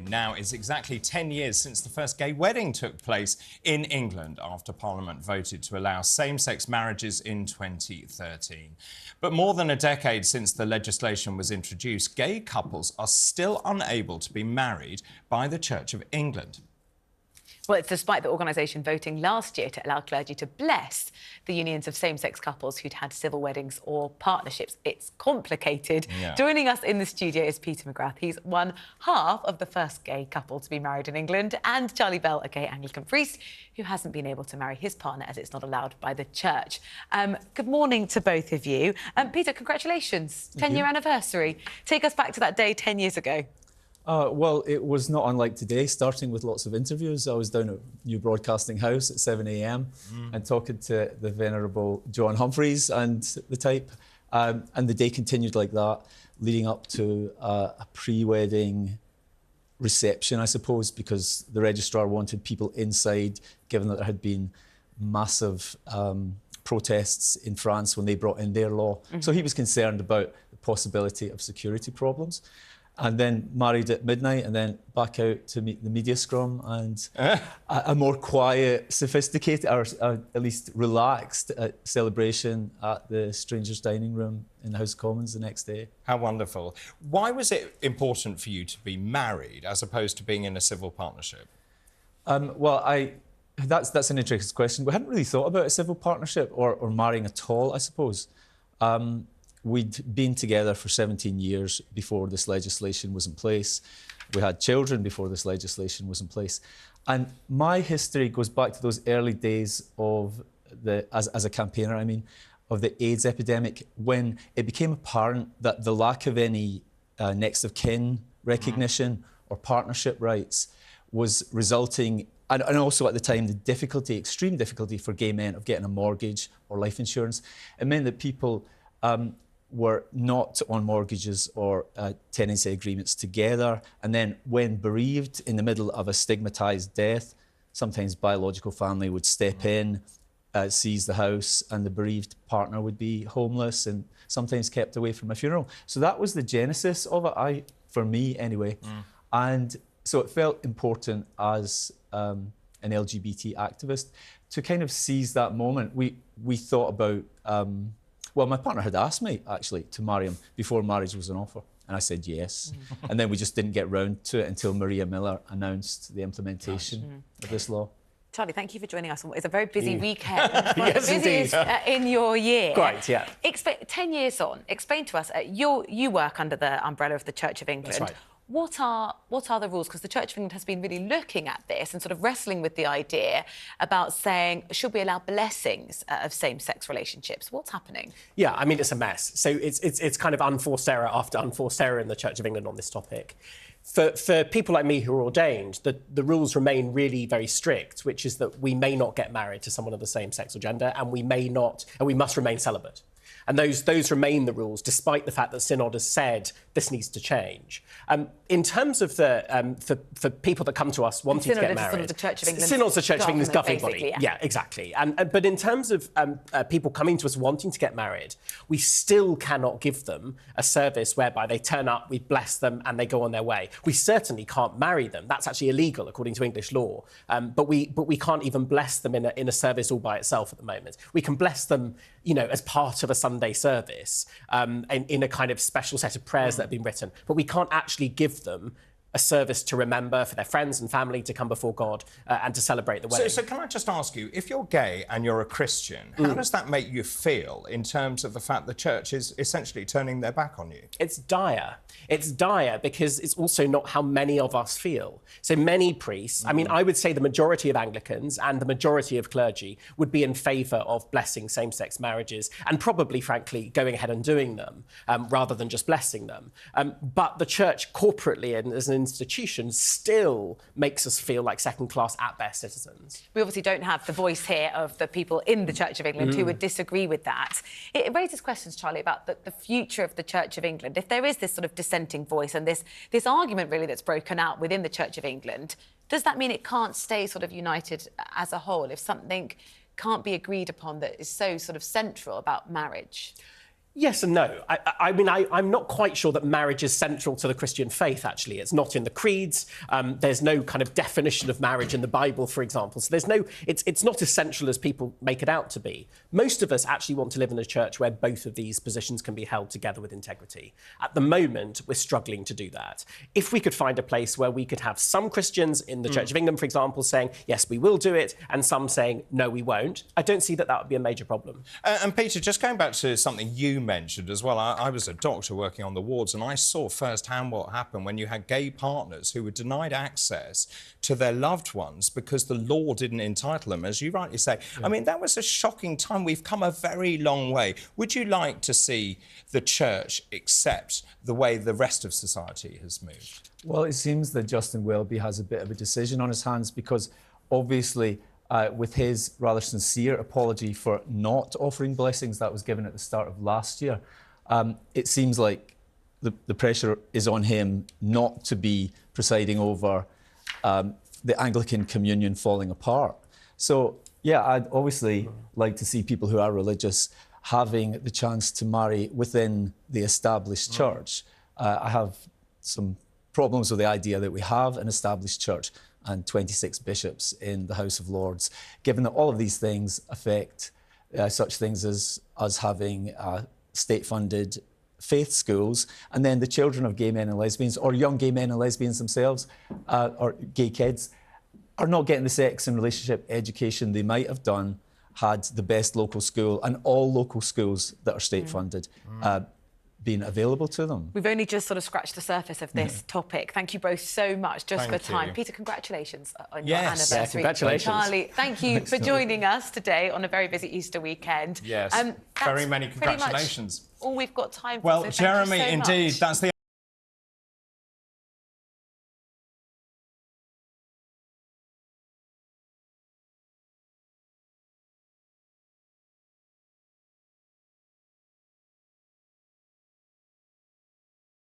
Now, it's exactly 10 years since the first gay wedding took place in England after Parliament voted to allow same-sex marriages in 2013. But more than a decade since the legislation was introduced, gay couples are still unable to be married by the Church of England. Well, it's despite the organisation voting last year to allow clergy to bless the unions of same-sex couples who'd had civil weddings or partnerships. It's complicated. Yeah. Joining us in the studio is Peter McGrath. He's one half of the first gay couple to be married in England, and Charlie Bell, a gay Anglican priest who hasn't been able to marry his partner as it's not allowed by the church. Good morning to both of you. Peter, congratulations. 10-year anniversary. Take us back to that day 10 years ago. Well, it was not unlike today, starting with lots of interviews. I was down at New Broadcasting House at 7 a.m. and talking to the venerable John Humphreys and the type. And the day continued like that, leading up to a pre-wedding reception, I suppose, because the registrar wanted people inside, given that there had been massive protests in France when they brought in their law. So he was concerned about the possibility of security problems. And then married at midnight and then back out to meet the media scrum and a more quiet, sophisticated, or at least relaxed celebration at the Strangers' Dining Room in the House of Commons the next day. How wonderful. Why was it important for you to be married as opposed to being in a civil partnership? Well, that's an interesting question. We hadn't really thought about a civil partnership or marrying at all, I suppose. We'd been together for 17 years before this legislation was in place. We had children before this legislation was in place. And my history goes back to those early days of as a campaigner, I mean, of the AIDS epidemic, when it became apparent that the lack of any next of kin recognition or partnership rights was resulting, and also at the time, the extreme difficulty for gay men of getting a mortgage or life insurance. It meant that people were not on mortgages or tenancy agreements together. And then when bereaved in the middle of a stigmatised death, sometimes biological family would step in, seize the house, and the bereaved partner would be homeless and sometimes kept away from a funeral. So that was the genesis of it, for me anyway. And so it felt important as an LGBT activist to kind of seize that moment. We thought about well, my partner had asked me, actually, to marry him before marriage was an offer. And I said yes. And then we just didn't get round to it until Maria Miller announced the implementation of this law. Charlie, thank you for joining us. It's a very busy weekend. Yes, busiest in your year. Great, yeah. 10 years on, explain to us, you work under the umbrella of the Church of England. That's right. What are the rules? Because the Church of England has been really looking at this and sort of wrestling with the idea about saying, should we allow blessings of same-sex relationships? What's happening? Yeah, I mean, it's a mess. So it's kind of unforced error after unforced error in the Church of England on this topic. For people like me who are ordained, the rules remain really very strict, which is that we may not get married to someone of the same sex or gender, and we must remain celibate. And those remain the rules, despite the fact that Synod has said this needs to change. In terms of for people that come to us wanting to get married, Synod is the Church of England. Synod's the Church of England's governing body. Yeah, exactly. But in terms of people coming to us wanting to get married, we still cannot give them a service whereby they turn up, we bless them, and they go on their way. We certainly can't marry them. That's actually illegal according to English law. But we can't even bless them in a service all by itself at the moment. We can bless them, as part of a Sunday service, in a kind of special set of prayers that have been written. But we can't actually give them a service to remember for their friends and family to come before God and to celebrate the wedding. So can I just ask you, if you're gay and you're a Christian, how does that make you feel in terms of the fact the church is essentially turning their back on you? It's dire. It's dire because it's also not how many of us feel. So many priests, I mean, I would say the majority of Anglicans and the majority of clergy would be in favour of blessing same-sex marriages and probably, frankly, going ahead and doing them rather than just blessing them. But the church corporately and as an institution still makes us feel like second-class at best citizens. We obviously don't have the voice here of the people in the Church of England who would disagree with that. It raises questions, Charlie, about the future of the Church of England. If there is this sort of dissenting voice and this argument really that's broken out within the Church of England, does that mean it can't stay sort of united as a whole if something can't be agreed upon that is so sort of central about marriage? Yes and no. I mean, I'm not quite sure that marriage is central to the Christian faith, actually. It's not in the creeds. There's no kind of definition of marriage in the Bible, for example. So it's not as central as people make it out to be. Most of us actually want to live in a church where both of these positions can be held together with integrity. At the moment, we're struggling to do that. If we could find a place where we could have some Christians in the Church of England, for example, saying, yes, we will do it, and some saying, no, we won't, I don't see that would be a major problem. And Peter, just going back to something you mentioned as well, I was a doctor working on the wards, and I saw firsthand what happened when you had gay partners who were denied access to their loved ones because the law didn't entitle them, as you rightly say. Yeah. I mean, that was a shocking time. We've come a very long way. Would you like to see the church accept the way the rest of society has moved? Well, it seems that Justin Welby has a bit of a decision on his hands because obviously with his rather sincere apology for not offering blessings that was given at the start of last year, it seems like the pressure is on him not to be presiding over the Anglican communion falling apart. So, yeah, I'd obviously like to see people who are religious having the chance to marry within the established church. I have some problems with the idea that we have an established church and 26 bishops in the House of Lords, given that all of these things affect such things as us having state-funded faith schools, and then the children of gay men and lesbians, or young gay men and lesbians themselves, or gay kids, are not getting the sex and relationship education they might have done had the best local school and all local schools that are state-funded being available to them. We've only just sort of scratched the surface of this topic. Thank you both so much just for time. Peter, congratulations on your anniversary. Yeah, congratulations. Charlie, thank you for joining us today on a very busy Easter weekend. Yes, very many congratulations. All we've got time for. Well, so Jeremy, thank you so indeed, much. that's the